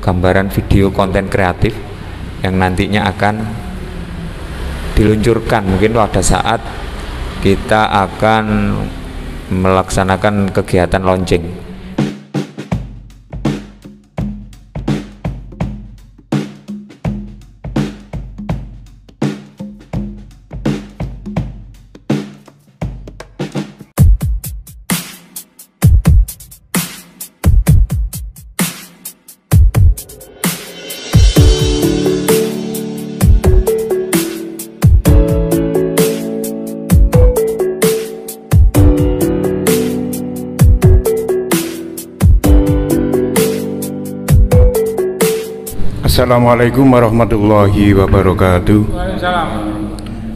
gambaran video konten kreatif yang nantinya akan diluncurkan mungkin pada saat kita akan melaksanakan kegiatan launching. Assalamualaikum warahmatullahi wabarakatuh.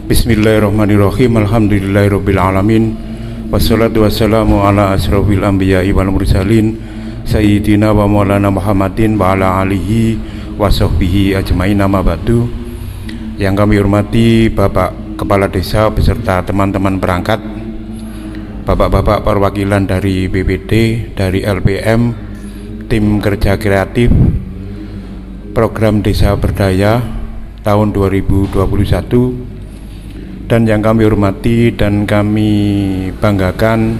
Bismillahirrahmanirrahim. Alhamdulillahirabbil alamin. Wassalatu wassalamu ala asrofil anbiya'i wal mursalin sayyidina wa maulana Muhammadin wa ala alihi wa sahbihi ajmain, amma ba'du. Yang kami hormati Bapak Kepala Desa beserta teman-teman perangkat, Bapak-bapak perwakilan dari BPD, dari LPM, tim kerja kreatif program Desa Berdaya tahun 2021, dan yang kami hormati dan kami banggakan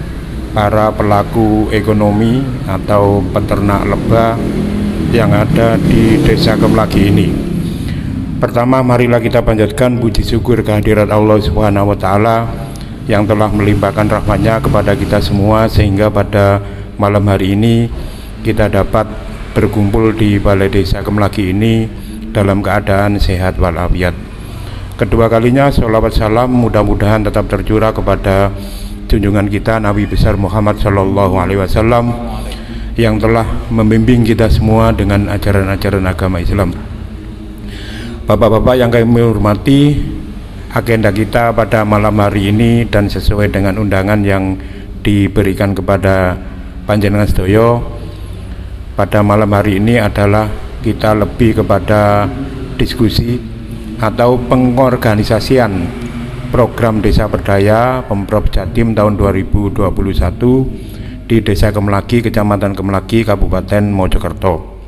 para pelaku ekonomi atau peternak lebah yang ada di Desa Kemlagi ini. Pertama, marilah kita panjatkan puji syukur kehadirat Allah Subhanahu wa Ta'ala yang telah melimpahkan rahmat-Nya kepada kita semua, sehingga pada malam hari ini kita dapat berkumpul di Balai Desa Kemlagi ini dalam keadaan sehat walafiat. Kedua kalinya sholawat salam mudah-mudahan tetap tercurah kepada junjungan kita Nabi besar Muhammad Sallallahu Alaihi Wasallam yang telah membimbing kita semua dengan ajaran-ajaran agama Islam. Bapak-bapak yang kami hormati, agenda kita pada malam hari ini dan sesuai dengan undangan yang diberikan kepada panjenengan sedaya pada malam hari ini adalah kita lebih kepada diskusi atau pengorganisasian program Desa Berdaya Pemprov Jatim tahun 2021 di Desa Kemlagi, Kecamatan Kemlagi, Kabupaten Mojokerto.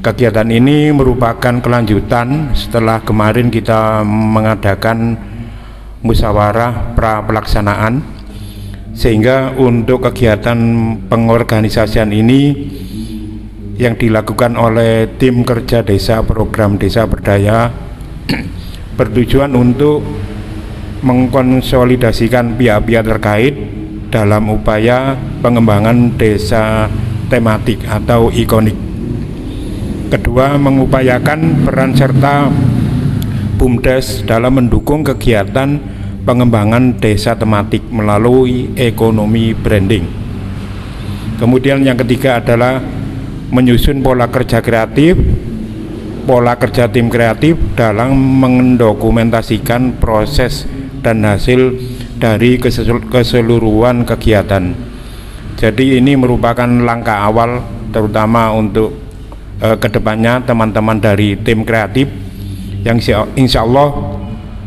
Kegiatan ini merupakan kelanjutan setelah kemarin kita mengadakan musyawarah pra pelaksanaan, sehingga untuk kegiatan pengorganisasian ini yang dilakukan oleh tim kerja desa program Desa Berdaya bertujuan untuk mengkonsolidasikan pihak-pihak terkait dalam upaya pengembangan desa tematik atau ikonik. Kedua, mengupayakan peran serta BUMDes dalam mendukung kegiatan pengembangan desa tematik melalui ekonomi branding. Kemudian yang ketiga adalah menyusun pola kerja kreatif, pola kerja tim kreatif dalam mendokumentasikan proses dan hasil dari keseluruhan kegiatan. Jadi ini merupakan langkah awal terutama untuk kedepannya teman-teman dari tim kreatif yang insya Allah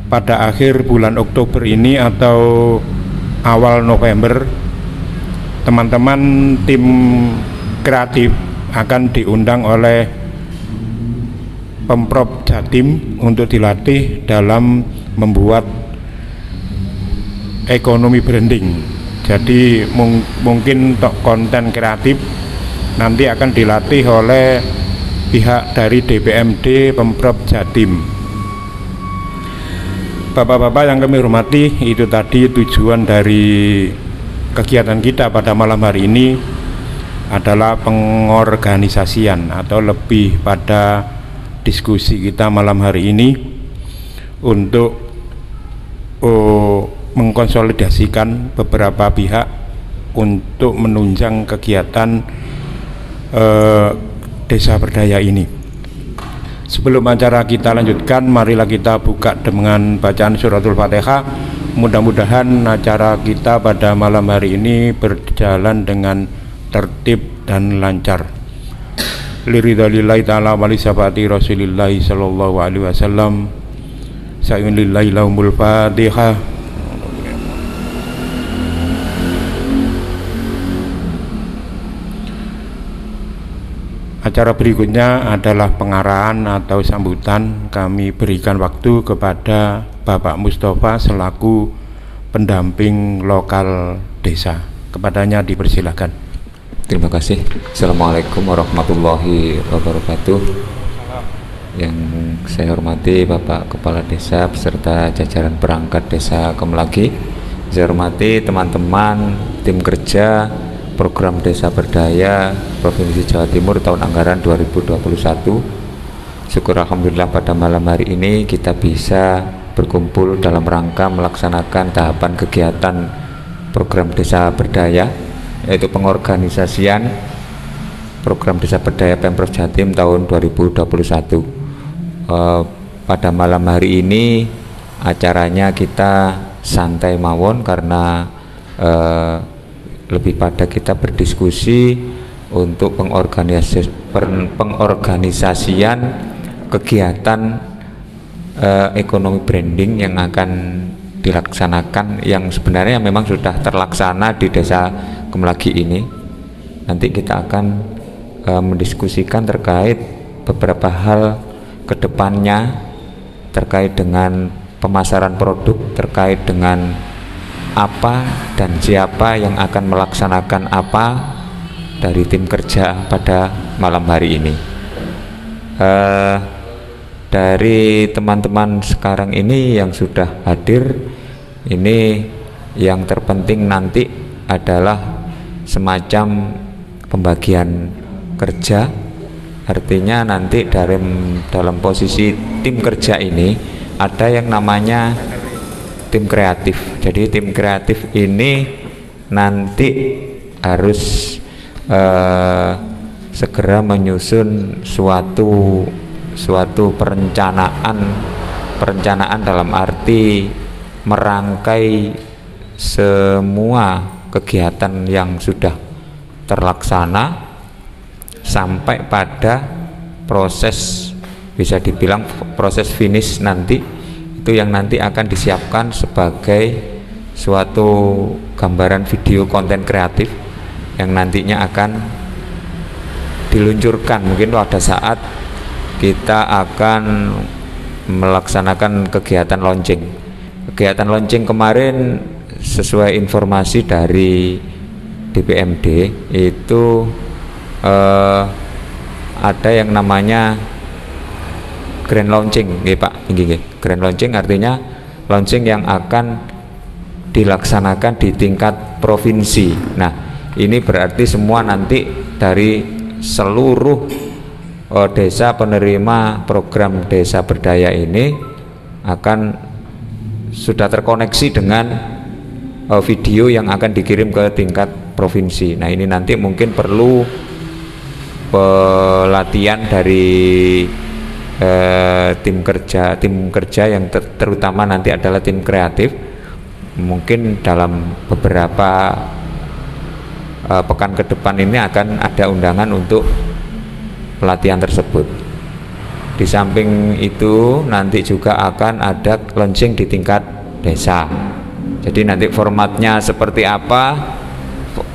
pada akhir bulan Oktober ini atau awal November, teman-teman tim kreatif akan diundang oleh Pemprov Jatim untuk dilatih dalam membuat ekonomi branding. Jadi mungkin untuk konten kreatif nanti akan dilatih oleh pihak dari DPMD Pemprov Jatim. Bapak-bapak yang kami hormati, itu tadi tujuan dari kegiatan kita pada malam hari ini adalah pengorganisasian atau lebih pada diskusi kita malam hari ini untuk mengkonsolidasikan beberapa pihak untuk menunjang kegiatan Desa Berdaya ini. Sebelum acara kita lanjutkan, marilah kita buka dengan bacaan suratul Fatihah. Mudah-mudahan acara kita pada malam hari ini berjalan dengan tertib dan lancar. Liridalillahi ta'ala wali sabati rasulillahi sallallahu alaihi wasallam. Sa'yun lillahi lahumul Fatihah. Acara berikutnya adalah pengarahan atau sambutan. Kami berikan waktu kepada Bapak Mustafa selaku pendamping lokal desa. Kepadanya dipersilakan. Terima kasih. Assalamualaikum warahmatullahi wabarakatuh. Yang saya hormati Bapak Kepala Desa beserta jajaran perangkat Desa Kemelagi. Saya hormati teman-teman tim kerja Program Desa Berdaya Provinsi Jawa Timur tahun anggaran 2021. Syukur alhamdulillah pada malam hari ini kita bisa berkumpul dalam rangka melaksanakan tahapan kegiatan Program Desa Berdaya, yaitu pengorganisasian Program Desa Berdaya Pemprov Jatim tahun 2021. Pada malam hari ini acaranya kita santai mawon karena lebih pada kita berdiskusi untuk pengorganisasian kegiatan ekonomi branding yang akan dilaksanakan, yang sebenarnya memang sudah terlaksana di Desa Kemelagi ini. Nanti kita akan mendiskusikan terkait beberapa hal ke depannya, terkait dengan pemasaran produk, terkait dengan apa dan siapa yang akan melaksanakan apa dari tim kerja pada malam hari ini. Dari teman-teman sekarang ini yang sudah hadir, ini yang terpenting nanti adalah semacam pembagian kerja. Artinya nanti dalam posisi tim kerja ini ada yang namanya tim kreatif. Jadi tim kreatif ini nanti harus segera menyusun suatu perencanaan dalam arti merangkai semua kegiatan yang sudah terlaksana sampai pada proses, bisa dibilang proses finish nanti, itu yang nanti akan disiapkan sebagai suatu gambaran video konten kreatif yang nantinya akan diluncurkan mungkin pada saat kita akan melaksanakan kegiatan launching. Kegiatan launching kemarin sesuai informasi dari DPMD itu ada yang namanya grand launching, Pak. Grand launching artinya launching yang akan dilaksanakan di tingkat provinsi. Nah, ini berarti semua nanti dari seluruh desa penerima program Desa Berdaya ini akan sudah terkoneksi dengan video yang akan dikirim ke tingkat provinsi. Nah, ini nanti mungkin perlu pelatihan dari tim kerja yang terutama nanti adalah tim kreatif. Mungkin dalam beberapa pekan ke depan ini akan ada undangan untuk pelatihan tersebut. Di samping itu nanti juga akan ada launching di tingkat desa. Jadi nanti formatnya seperti apa,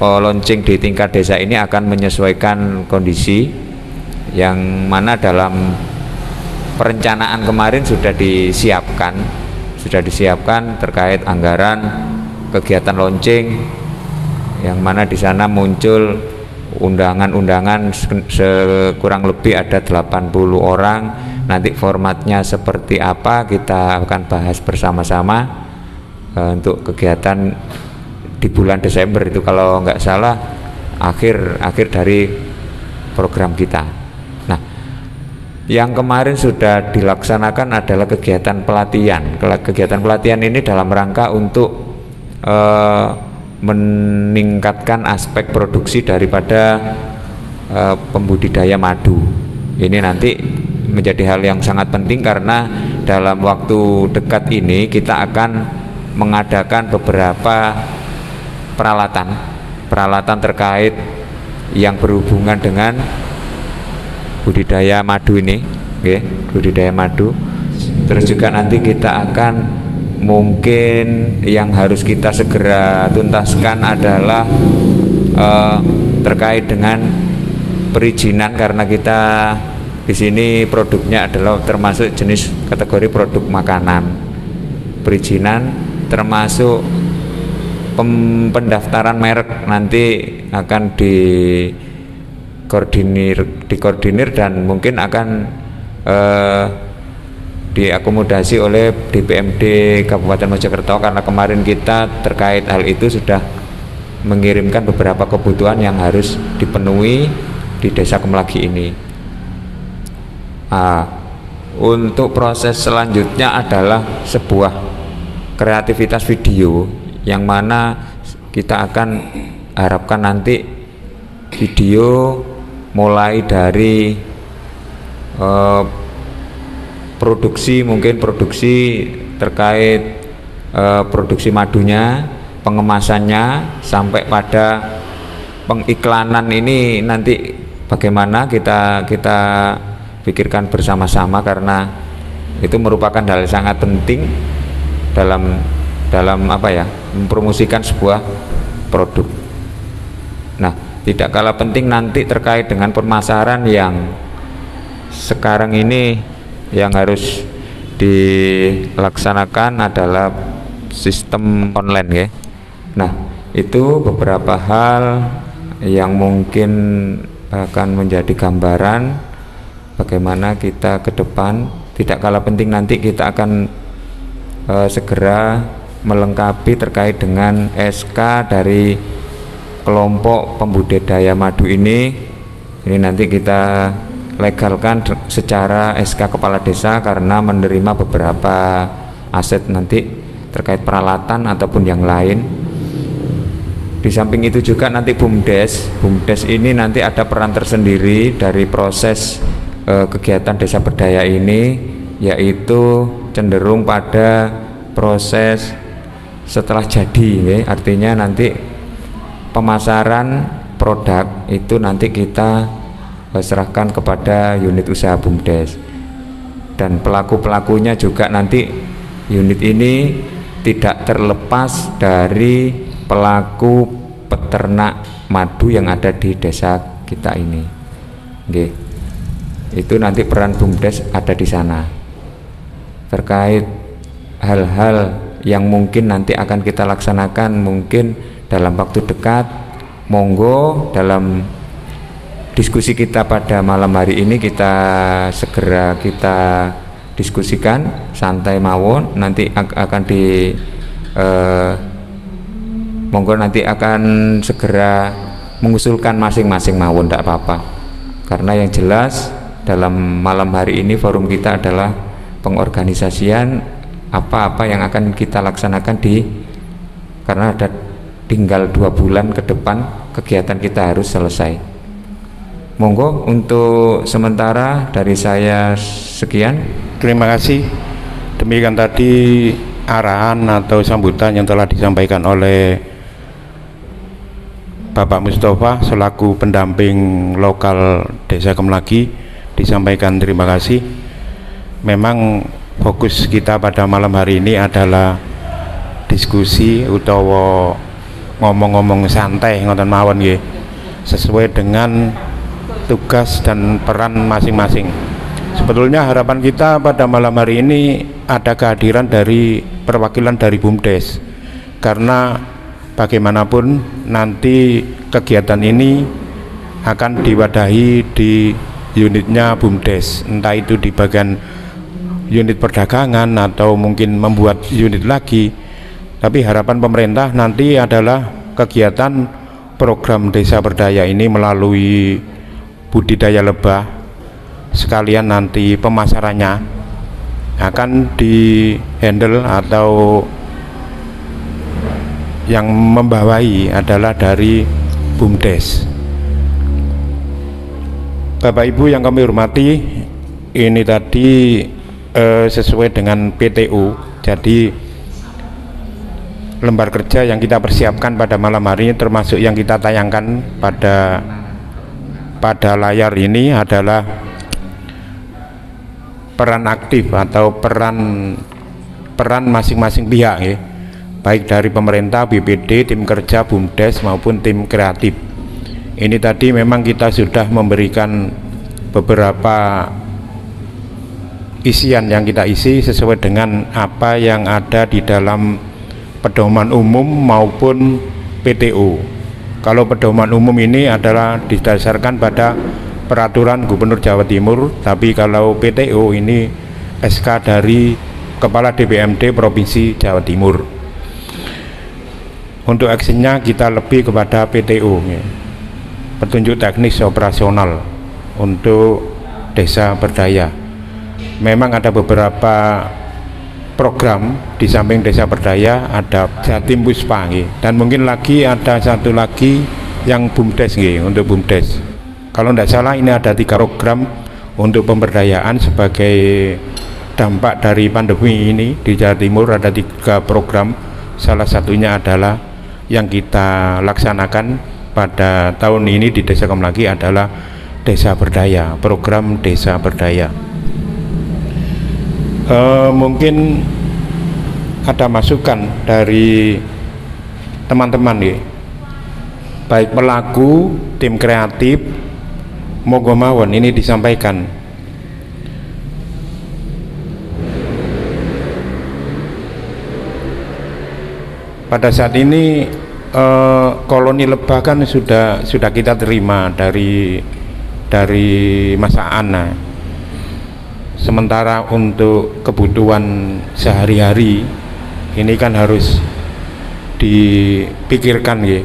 launching di tingkat desa ini akan menyesuaikan kondisi yang mana dalam perencanaan kemarin sudah disiapkan terkait anggaran kegiatan launching, yang mana di sana muncul undangan-undangan sekurang lebih ada 80 orang. Nanti formatnya seperti apa kita akan bahas bersama-sama untuk kegiatan di bulan Desember itu, kalau nggak salah akhir dari program kita. Nah, yang kemarin sudah dilaksanakan adalah kegiatan pelatihan. Kegiatan pelatihan ini dalam rangka untuk meningkatkan aspek produksi daripada pembudidaya madu. Ini nanti menjadi hal yang sangat penting karena dalam waktu dekat ini kita akan mengadakan beberapa peralatan terkait yang berhubungan dengan budidaya madu ini, budidaya madu. Terus juga nanti kita akan mungkin yang harus kita segera tuntaskan adalah terkait dengan perizinan karena kita di sini produknya adalah termasuk jenis kategori produk makanan. Perizinan termasuk pendaftaran merek nanti akan dikoordinir dan mungkin akan diakomodasi oleh DPMD Kabupaten Mojokerto, karena kemarin kita terkait hal itu sudah mengirimkan beberapa kebutuhan yang harus dipenuhi di Desa Kemlagi ini. Untuk proses selanjutnya adalah sebuah kreativitas video yang mana kita akan harapkan nanti video mulai dari mungkin produksi terkait produksi madunya, pengemasannya, sampai pada pengiklanan ini nanti bagaimana kita pikirkan bersama-sama, karena itu merupakan hal sangat penting dalam mempromosikan sebuah produk. Nah, tidak kalah penting nanti terkait dengan pemasaran yang sekarang ini yang harus dilaksanakan adalah sistem online ya. Nah, itu beberapa hal yang mungkin akan menjadi gambaran bagaimana kita ke depan. Tidak kalah penting nanti kita akan segera melengkapi terkait dengan SK dari kelompok pembudidaya madu ini nanti kita legalkan secara SK kepala desa, karena menerima beberapa aset nanti terkait peralatan ataupun yang lain. Di samping itu juga nanti BUMDes ini nanti ada peran tersendiri dari proses kegiatan desa berdaya ini, yaitu cenderung pada proses setelah jadi ya. Artinya nanti pemasaran produk itu nanti kita serahkan kepada unit usaha BUMDes, dan pelaku-pelakunya juga nanti unit ini tidak terlepas dari pelaku peternak madu yang ada di desa kita ini. Oke. Itu nanti peran BUMDes ada di sana terkait hal-hal yang mungkin nanti akan kita laksanakan mungkin dalam waktu dekat. Monggo dalam diskusi kita pada malam hari ini segera kita diskusikan santai mawon. Nanti akan monggo nanti akan segera mengusulkan masing-masing mawon, tidak apa-apa, karena yang jelas dalam malam hari ini forum kita adalah pengorganisasian apa-apa yang akan kita laksanakan karena ada tinggal 2 bulan ke depan kegiatan kita harus selesai. Monggo untuk sementara dari saya sekian. Terima kasih. Demikian tadi arahan atau sambutan yang telah disampaikan oleh Bapak Mustafa selaku pendamping lokal Desa Kemlagi. Disampaikan terima kasih. Memang fokus kita pada malam hari ini adalah diskusi utawa ngomong-ngomong santai ngoten mawon nggih, sesuai dengan tugas dan peran masing-masing. Sebetulnya harapan kita pada malam hari ini ada kehadiran dari perwakilan dari BUMDes, karena bagaimanapun nanti kegiatan ini akan diwadahi di unitnya BUMDes, entah itu di bagian unit perdagangan atau mungkin membuat unit lagi. Tapi harapan pemerintah nanti adalah kegiatan program desa berdaya ini melalui budidaya lebah, sekalian nanti pemasarannya akan di handle atau yang membawahi adalah dari BUMDes. Bapak Ibu yang kami hormati, ini tadi sesuai dengan PTU, jadi lembar kerja yang kita persiapkan pada malam hari ini termasuk yang kita tayangkan pada layar ini adalah peran aktif atau peran masing-masing pihak ya, baik dari pemerintah, BPD, tim kerja BUMDes maupun tim kreatif. Ini tadi memang kita sudah memberikan beberapa isian yang kita isi sesuai dengan apa yang ada di dalam pedoman umum maupun PTU. Kalau pedoman umum ini adalah didasarkan pada peraturan Gubernur Jawa Timur, tapi kalau PTU ini SK dari Kepala DPMD Provinsi Jawa Timur. Untuk aksinya kita lebih kepada PTU, petunjuk teknis operasional untuk desa berdaya. Memang ada beberapa program di samping desa berdaya, ada Jatim Puspa, dan mungkin lagi ada satu lagi yang BUMDes, untuk BUMDes. Kalau tidak salah ini ada 3 program untuk pemberdayaan sebagai dampak dari pandemi ini di Jawa Timur. Ada 3 program, salah satunya adalah yang kita laksanakan pada tahun ini di Desa Kemlaki adalah Desa Berdaya, program Desa Berdaya. Mungkin ada masukan dari teman-teman nih, baik pelaku, tim kreatif, monggo mawon ini disampaikan. Pada saat ini koloni lebah kan sudah kita terima dari Mas Aan. Sementara untuk kebutuhan sehari-hari ini kan harus dipikirkan ya,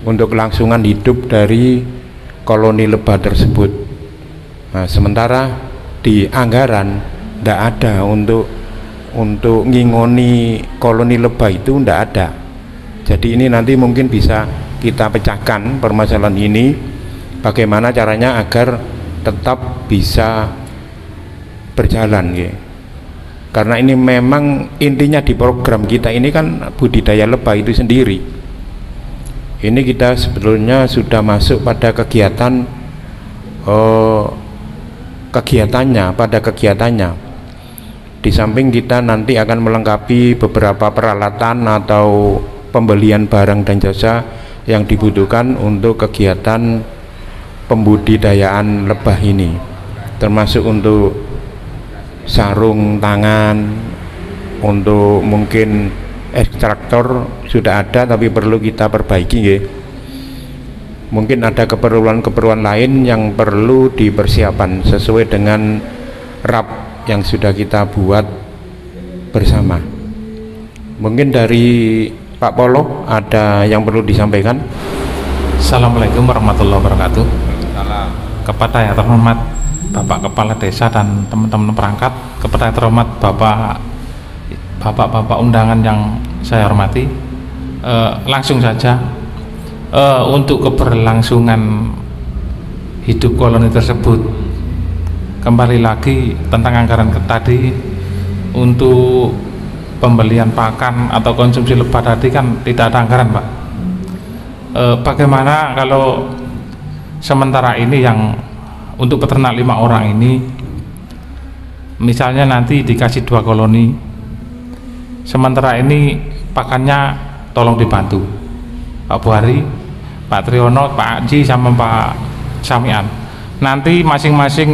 untuk kelangsungan hidup dari koloni lebah tersebut. Nah, sementara di anggaran tidak ada untuk ngingoni koloni lebah, itu tidak ada. Jadi ini nanti mungkin bisa kita pecahkan permasalahan ini, bagaimana caranya agar tetap bisa berjalan ya. Karena ini memang intinya di program kita ini kan budidaya lebah itu sendiri. Ini kita sebetulnya sudah masuk pada kegiatannya. Di samping kita nanti akan melengkapi beberapa peralatan atau pembelian barang dan jasa yang dibutuhkan untuk kegiatan pembudidayaan lebah ini, termasuk untuk sarung tangan, untuk mungkin ekstraktor sudah ada tapi perlu kita perbaiki ya. Mungkin ada keperluan lain yang perlu dipersiapkan sesuai dengan RAP yang sudah kita buat bersama. Mungkin dari Pak Polo ada yang perlu disampaikan. Assalamualaikum warahmatullahi wabarakatuh. Kepada yang terhormat Bapak Kepala Desa dan teman-teman perangkat, kepada yang terhormat Bapak undangan yang saya hormati, langsung saja untuk keberlangsungan hidup koloni tersebut, kembali lagi tentang anggaran tadi, untuk pembelian pakan atau konsumsi lebah tadi kan tidak ada anggaran, Pak. Bagaimana kalau sementara ini yang untuk peternak 5 orang ini, misalnya nanti dikasih 2 koloni, sementara ini pakannya tolong dibantu Pak Buhari, Pak Triyono, Pak Haji sama Pak Samian. Nanti masing-masing,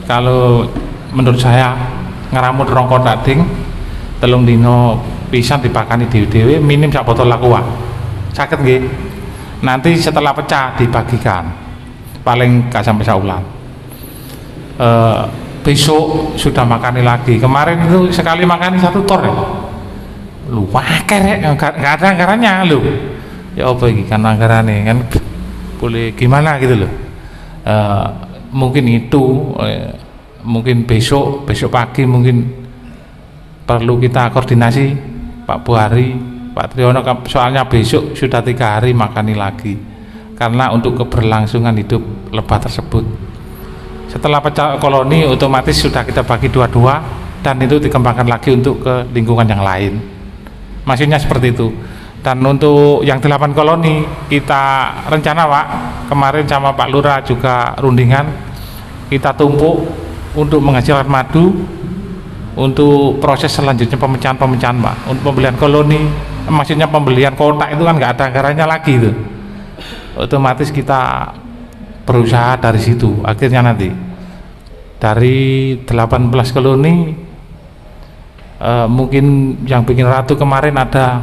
kalau menurut saya ngeramut rongkot daging telung dino pisan dipakani dewe-dewe minim sak botol aqua. Sakit nggih. Nanti setelah pecah dibagikan. Paling gak sampai saulan. Besok sudah makani lagi. Kemarin itu sekali makani 1 tor ya. Lu pakai nggak ada anggarannya lu. Ya apa ini kan anggarannya kan boleh gimana gitu loh. Mungkin itu mungkin besok pagi mungkin perlu kita koordinasi Pak Buhari, Pak Triyono, soalnya besok sudah 3 hari makani lagi karena untuk keberlangsungan hidup lebah tersebut. Setelah pecah koloni otomatis sudah kita bagi 2-2 dan itu dikembangkan lagi untuk ke lingkungan yang lain, maksudnya seperti itu. Dan untuk yang 8 koloni kita rencana Pak, kemarin sama Pak Lurah juga rundingan, kita tumpuk untuk menghasilkan madu untuk proses selanjutnya pemecahan Pak, untuk pembelian koloni, maksudnya pembelian kotak itu kan nggak ada anggarannya lagi itu. otomatis kita berusaha dari situ. Akhirnya nanti dari 18 koloni mungkin yang bikin ratu kemarin ada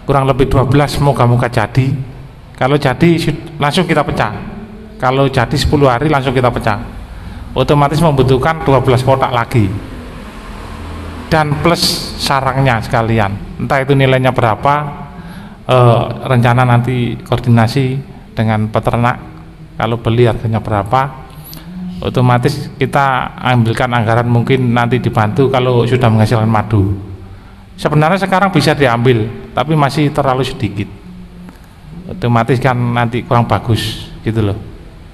kurang lebih 12, moga-moga jadi. Kalau jadi langsung kita pecah, kalau jadi 10 hari langsung kita pecah, otomatis membutuhkan 12 kotak lagi dan plus sarangnya sekalian, entah itu nilainya berapa. Rencana nanti koordinasi dengan peternak, kalau beli harganya berapa, otomatis kita ambilkan anggaran, mungkin nanti dibantu kalau sudah menghasilkan madu. Sebenarnya sekarang bisa diambil tapi masih terlalu sedikit, otomatis kan nanti kurang bagus gitu loh.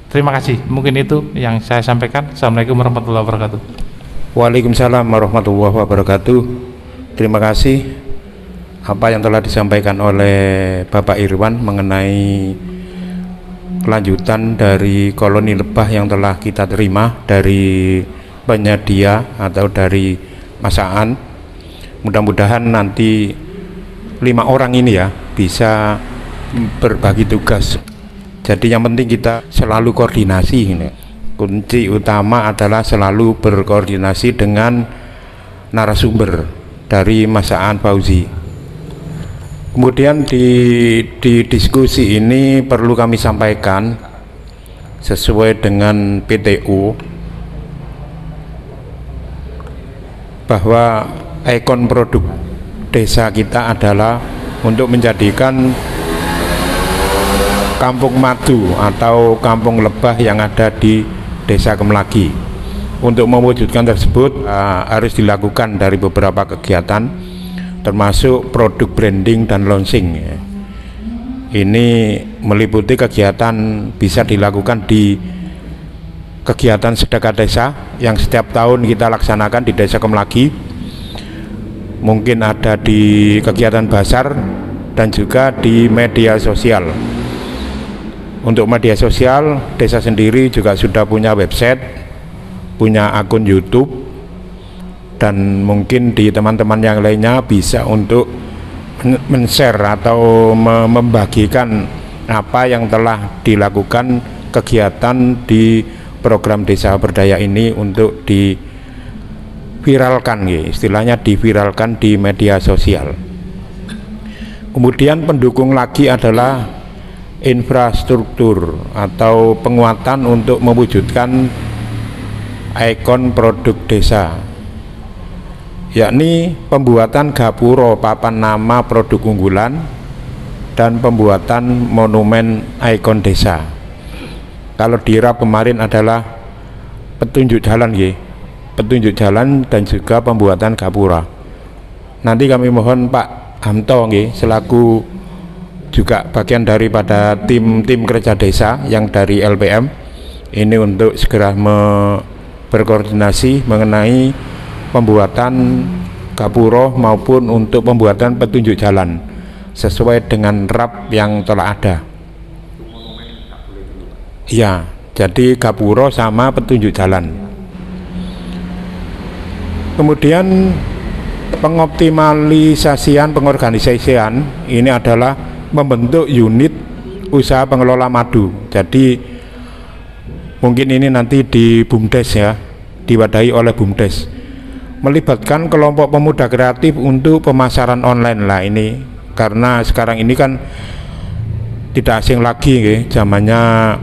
Terima kasih, mungkin itu yang saya sampaikan. Assalamualaikum warahmatullahi wabarakatuh. Waalaikumsalam warahmatullahi wabarakatuh. Terima kasih apa yang telah disampaikan oleh Bapak Irwan mengenai kelanjutan dari koloni lebah yang telah kita terima dari penyedia atau dari masakan. Mudah-mudahan nanti 5 orang ini ya bisa berbagi tugas. Jadi yang penting kita selalu koordinasi ini. Kunci utama adalah selalu berkoordinasi dengan narasumber dari masakan Fauzi. Kemudian di diskusi ini perlu kami sampaikan sesuai dengan PTU bahwa ikon produk desa kita adalah untuk menjadikan kampung madu atau kampung lebah yang ada di Desa Kemlagi. Untuk mewujudkan tersebut harus dilakukan dari beberapa kegiatan, termasuk produk branding dan launching. Ini meliputi kegiatan bisa dilakukan di kegiatan sedekah desa yang setiap tahun kita laksanakan di Desa Kemlagi, mungkin ada di kegiatan bazar dan juga di media sosial. Untuk media sosial, desa sendiri juga sudah punya website, punya akun YouTube, dan mungkin di teman-teman yang lainnya bisa untuk men-share atau membagikan apa yang telah dilakukan kegiatan di program Desa Berdaya ini untuk diviralkan, istilahnya diviralkan di media sosial. Kemudian pendukung lagi adalah infrastruktur atau penguatan untuk mewujudkan ikon produk desa, yakni pembuatan gapuro papan nama produk unggulan dan pembuatan monumen ikon desa. Kalau di RAP kemarin adalah petunjuk jalan, petunjuk jalan dan juga pembuatan gapura. Nanti kami mohon Pak Hamto selaku juga bagian daripada tim kerja desa yang dari LPM ini untuk segera berkoordinasi mengenai pembuatan gapuro maupun untuk pembuatan petunjuk jalan sesuai dengan RAP yang telah ada. Ya, jadi gapuro sama petunjuk jalan. Kemudian pengoptimalisasian pengorganisasian ini adalah membentuk unit usaha pengelola madu. Jadi mungkin ini nanti di BUMDes ya, diwadahi oleh BUMDes, melibatkan kelompok pemuda kreatif untuk pemasaran online lah ini, karena sekarang ini kan tidak asing lagi zamannya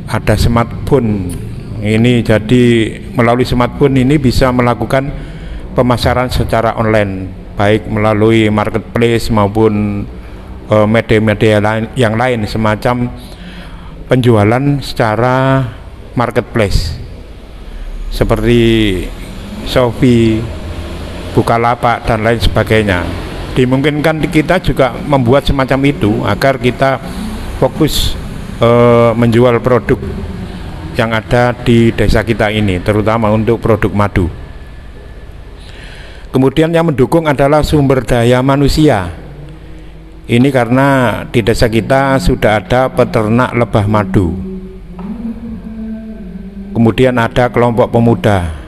ada smartphone ini. Jadi melalui smartphone ini bisa melakukan pemasaran secara online, baik melalui marketplace maupun media-media yang lain, semacam penjualan secara marketplace seperti Shopee, Bukalapak dan lain sebagainya. Dimungkinkan kita juga membuat semacam itu agar kita fokus menjual produk yang ada di desa kita ini, terutama untuk produk madu. Kemudian yang mendukung adalah sumber daya manusia. Ini karena di desa kita sudah ada peternak lebah madu, kemudian ada kelompok pemuda,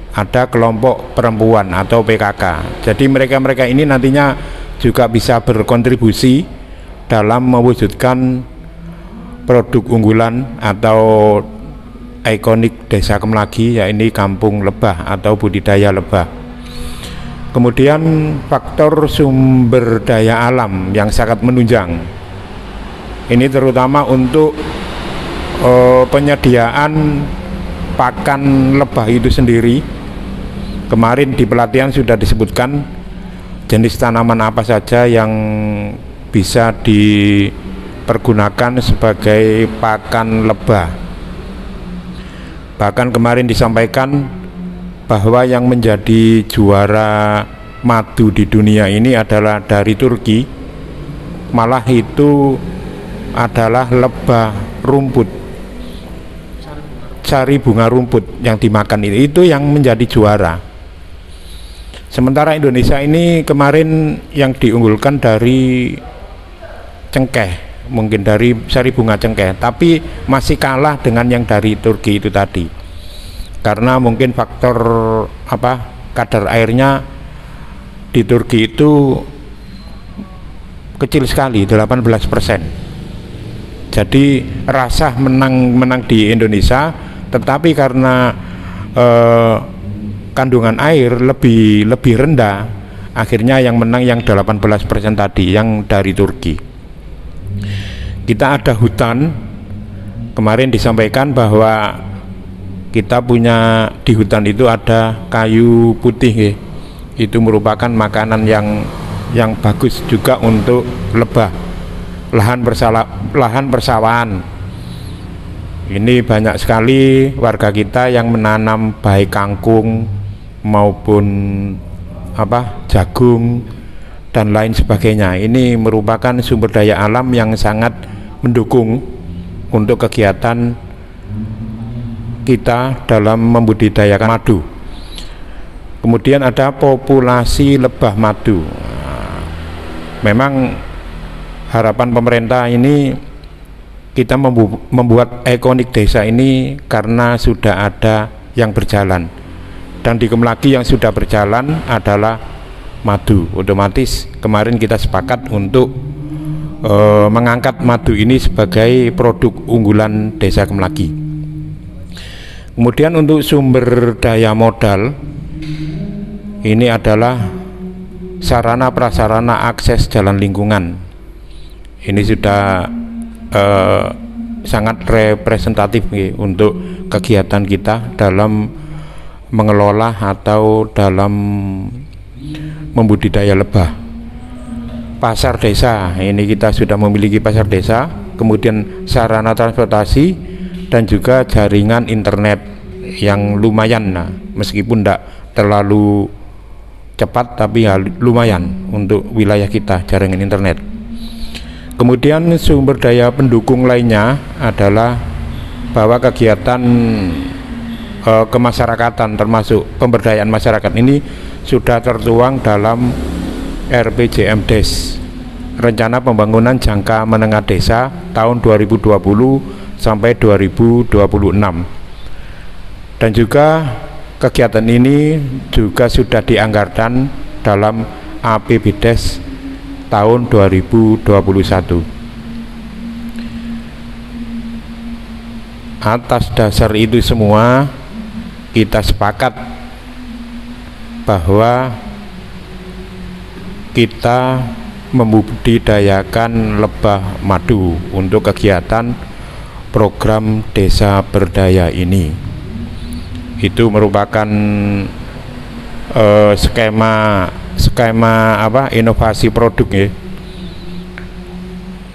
ada kelompok perempuan atau PKK. Jadi mereka-mereka ini nantinya juga bisa berkontribusi dalam mewujudkan produk unggulan atau ikonik Desa Kemlagi, yaitu kampung lebah atau budidaya lebah. Kemudian faktor sumber daya alam yang sangat menunjang, ini terutama untuk penyediaan pakan lebah itu sendiri. Kemarin di pelatihan sudah disebutkan jenis tanaman apa saja yang bisa dipergunakan sebagai pakan lebah. Bahkan kemarin disampaikan bahwa yang menjadi juara madu di dunia ini adalah dari Turki. Malah itu adalah lebah rumput, sari bunga rumput yang dimakan itu yang menjadi juara. Sementara Indonesia ini kemarin yang diunggulkan dari cengkeh, mungkin dari sari bunga cengkeh, tapi masih kalah dengan yang dari Turki itu tadi, karena mungkin faktor kadar airnya di Turki itu kecil sekali, 18%. Jadi rasa menang di Indonesia, tetapi karena kandungan air lebih rendah, akhirnya yang menang yang 18% tadi, yang dari Turki. Kita ada hutan, kemarin disampaikan bahwa kita punya di hutan itu ada kayu putih, itu merupakan makanan yang bagus juga untuk lebah. Lahan persawahan, ini banyak sekali warga kita yang menanam baik kangkung maupun jagung dan lain sebagainya. Ini merupakan sumber daya alam yang sangat mendukung untuk kegiatan kita dalam membudidayakan madu. Kemudian ada populasi lebah madu. Memang harapan pemerintah ini kita membuat ikonik desa ini karena sudah ada yang berjalan, dan di Kemlagi yang sudah berjalan adalah madu. Otomatis kemarin kita sepakat untuk mengangkat madu ini sebagai produk unggulan Desa Kemlagi. Kemudian untuk sumber daya modal, ini adalah sarana prasarana akses jalan lingkungan. Ini sudah sangat representatif untuk kegiatan kita dalam mengelola atau dalam membudidaya lebah. Pasar desa, ini kita sudah memiliki pasar desa, kemudian sarana transportasi dan juga jaringan internet yang lumayan, meskipun tidak terlalu cepat tapi ya lumayan untuk wilayah kita jaringan internet. Kemudian sumber daya pendukung lainnya adalah bahwa kegiatan kemasyarakatan termasuk pemberdayaan masyarakat ini sudah tertuang dalam RPJMDes, Rencana Pembangunan Jangka Menengah Desa tahun 2020 sampai 2026. Dan juga kegiatan ini juga sudah dianggarkan dalam APBDes tahun 2021. Atas dasar itu semua, kita sepakat bahwa kita membudidayakan lebah madu untuk kegiatan program Desa Berdaya ini. Itu merupakan skema inovasi produk ya,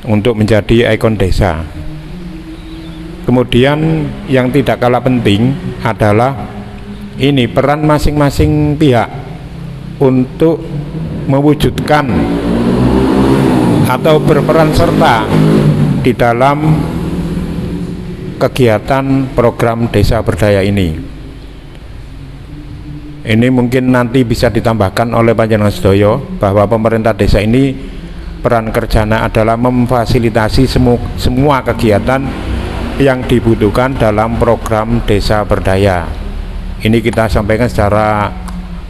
untuk menjadi ikon desa. Kemudian yang tidak kalah penting adalah ini peran masing-masing pihak untuk mewujudkan atau berperan serta di dalam kegiatan program Desa Berdaya ini. Ini mungkin nanti bisa ditambahkan oleh Panjenengan sedaya bahwa pemerintah desa ini peran kerjanya adalah memfasilitasi semua kegiatan yang dibutuhkan dalam program Desa Berdaya. Ini kita sampaikan secara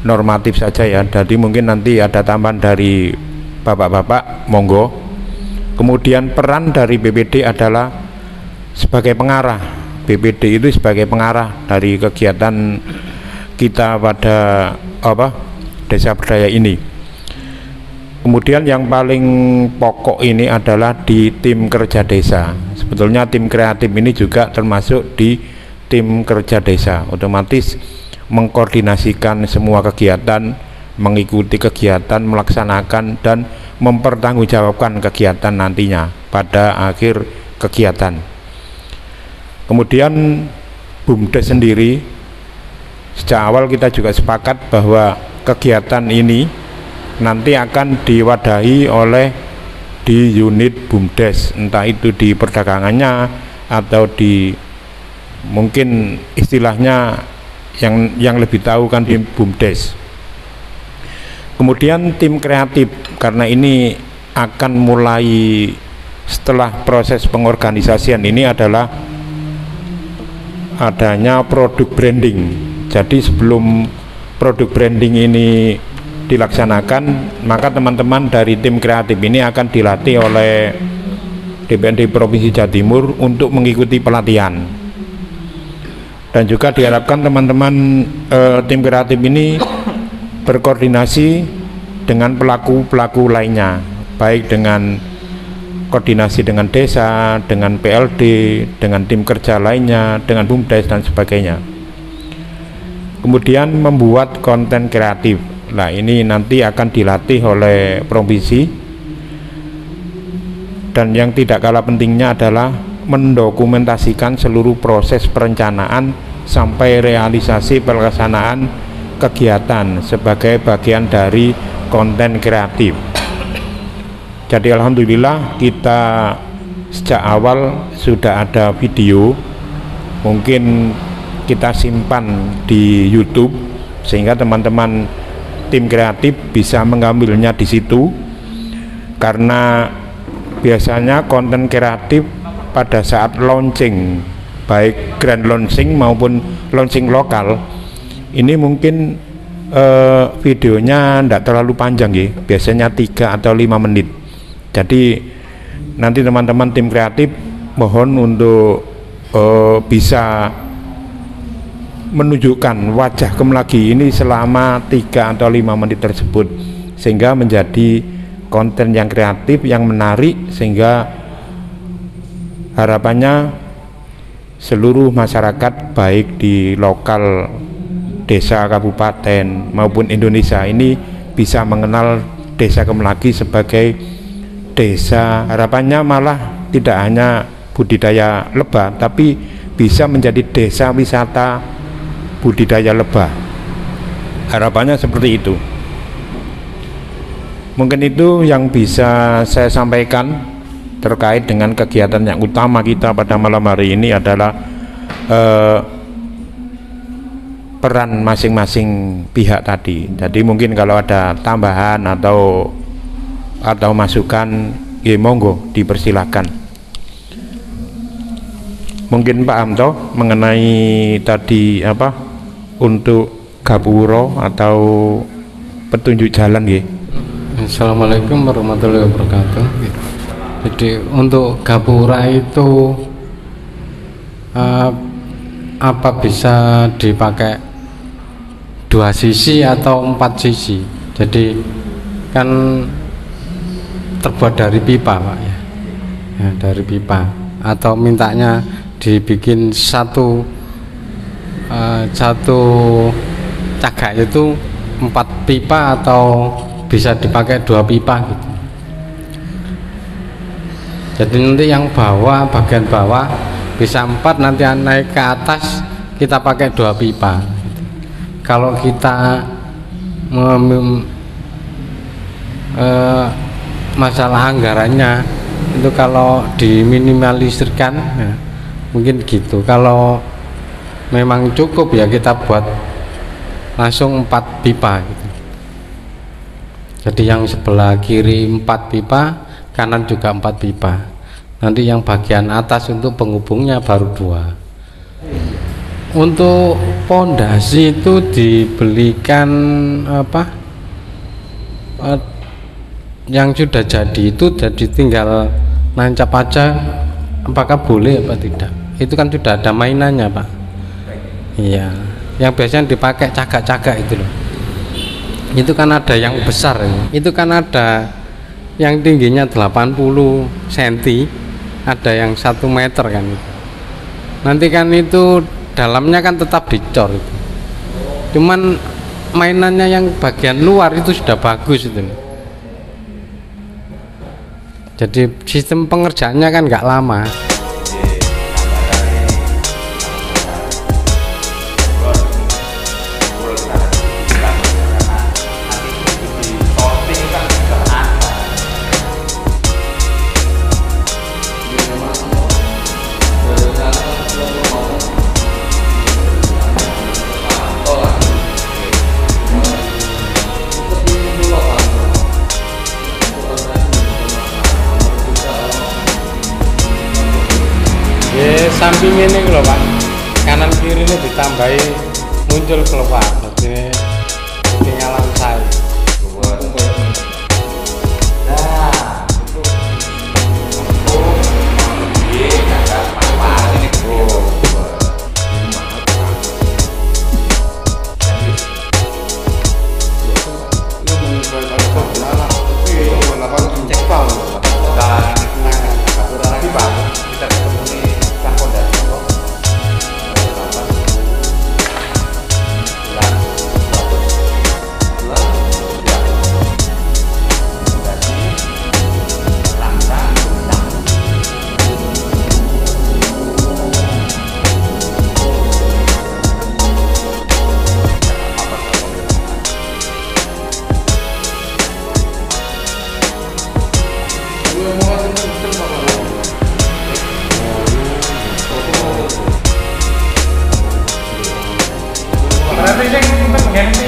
normatif saja ya. Jadi mungkin nanti ada tambahan dari bapak-bapak, monggo. Kemudian peran dari BPD adalah sebagai pengarah. BPD itu sebagai pengarah dari kegiatan kita pada desa berdaya ini. Kemudian yang paling pokok ini adalah di tim kerja desa. Sebetulnya tim kreatif ini juga termasuk di tim kerja desa, otomatis mengkoordinasikan semua kegiatan, mengikuti kegiatan, melaksanakan dan mempertanggungjawabkan kegiatan nantinya pada akhir kegiatan. Kemudian BUMDes sendiri sejak awal kita juga sepakat bahwa kegiatan ini nanti akan diwadahi oleh di unit BUMDes, entah itu di perdagangannya atau di mungkin istilahnya yang lebih tahu kan di BUMDes. Kemudian tim kreatif, karena ini akan mulai setelah proses pengorganisasian ini adalah adanya produk branding. Jadi sebelum produk branding ini dilaksanakan, maka teman-teman dari tim kreatif ini akan dilatih oleh DPRD Provinsi Jawa Timur untuk mengikuti pelatihan. Dan juga diharapkan teman-teman tim kreatif ini berkoordinasi dengan pelaku-pelaku lainnya, baik dengan koordinasi dengan desa, dengan PLD, dengan tim kerja lainnya, dengan BUMDes dan sebagainya. Kemudian membuat konten kreatif. Nah, ini nanti akan dilatih oleh provinsi. Dan yang tidak kalah pentingnya adalah mendokumentasikan seluruh proses perencanaan sampai realisasi pelaksanaan kegiatan sebagai bagian dari konten kreatif. Jadi alhamdulillah kita sejak awal sudah ada video, mungkin kita simpan di YouTube sehingga teman-teman tim kreatif bisa mengambilnya di situ, karena biasanya konten kreatif pada saat launching, baik grand launching maupun launching lokal, ini mungkin videonya tidak terlalu panjang ya, biasanya 3 atau 5 menit. Jadi nanti teman-teman tim kreatif mohon untuk bisa menunjukkan wajah Kemlagi ini selama 3 atau 5 menit tersebut, sehingga menjadi konten yang kreatif, yang menarik, sehingga harapannya seluruh masyarakat baik di lokal desa, kabupaten maupun Indonesia ini bisa mengenal desa Kemlagi sebagai desa, harapannya malah tidak hanya budidaya lebah, tapi bisa menjadi desa wisata budidaya lebah. Harapannya seperti itu. Mungkin itu yang bisa saya sampaikan terkait dengan kegiatan yang utama kita pada malam hari ini adalah peran masing-masing pihak tadi. Jadi mungkin kalau ada tambahan atau masukan, ya monggo dipersilahkan. Mungkin Pak Hamto mengenai tadi untuk gapuro atau petunjuk jalan ya. Assalamualaikum warahmatullahi wabarakatuh. Jadi untuk gapura itu apa bisa dipakai 2 sisi atau 4 sisi? Jadi kan terbuat dari pipa Pak ya, dari pipa, atau mintanya dibikin satu cagak itu 4 pipa atau bisa dipakai 2 pipa gitu. Jadi nanti yang bawah, bagian bawah bisa 4, nanti naik ke atas kita pakai 2 pipa gitu. Kalau kita masalah anggarannya itu kalau diminimalisirkan ya, mungkin gitu. Kalau memang cukup ya kita buat langsung 4 pipa gitu. Jadi yang sebelah kiri 4 pipa, kanan juga 4 pipa. Nanti yang bagian atas untuk penghubungnya baru 2. Untuk pondasi itu dibelikan yang sudah jadi itu, jadi tinggal nancap aja, apakah boleh apa tidak? Itu kan sudah ada mainannya Pak. Iya, yang biasanya dipakai cagak-cagak itu loh. Itu kan ada yang besar, itu kan ada yang tingginya 80 cm, ada yang 1 meter kan. Nanti kan itu dalamnya kan tetap dicor itu. Cuman mainannya yang bagian luar itu sudah bagus itu. Jadi sistem pengerjaannya kan nggak lama. Samping ini loh Pak, kanan kiri ini ditambahi muncul keluar, jadi ketinggalan saya.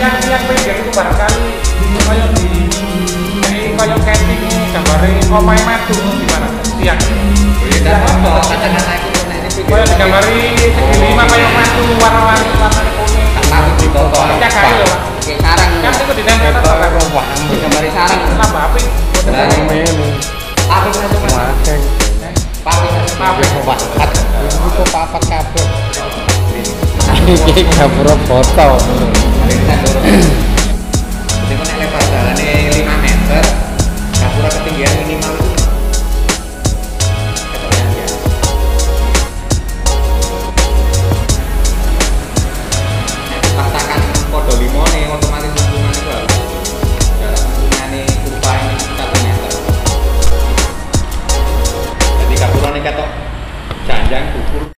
Berarti yang pinggir itu barangkali kayak di kayak camping gambare omahe metu gimana tiang. Tidak apa kata-kata itu kayak digambari segi 5 kayak metu warna-warni warnane kuning. Kan di foto. Ya kae lho. Kayak sarang. Kan itu dinempel karo wah gambari sarang. Tambah apik. Apik semua. Apik wah. Itu papat kabeh. Iki gak foto.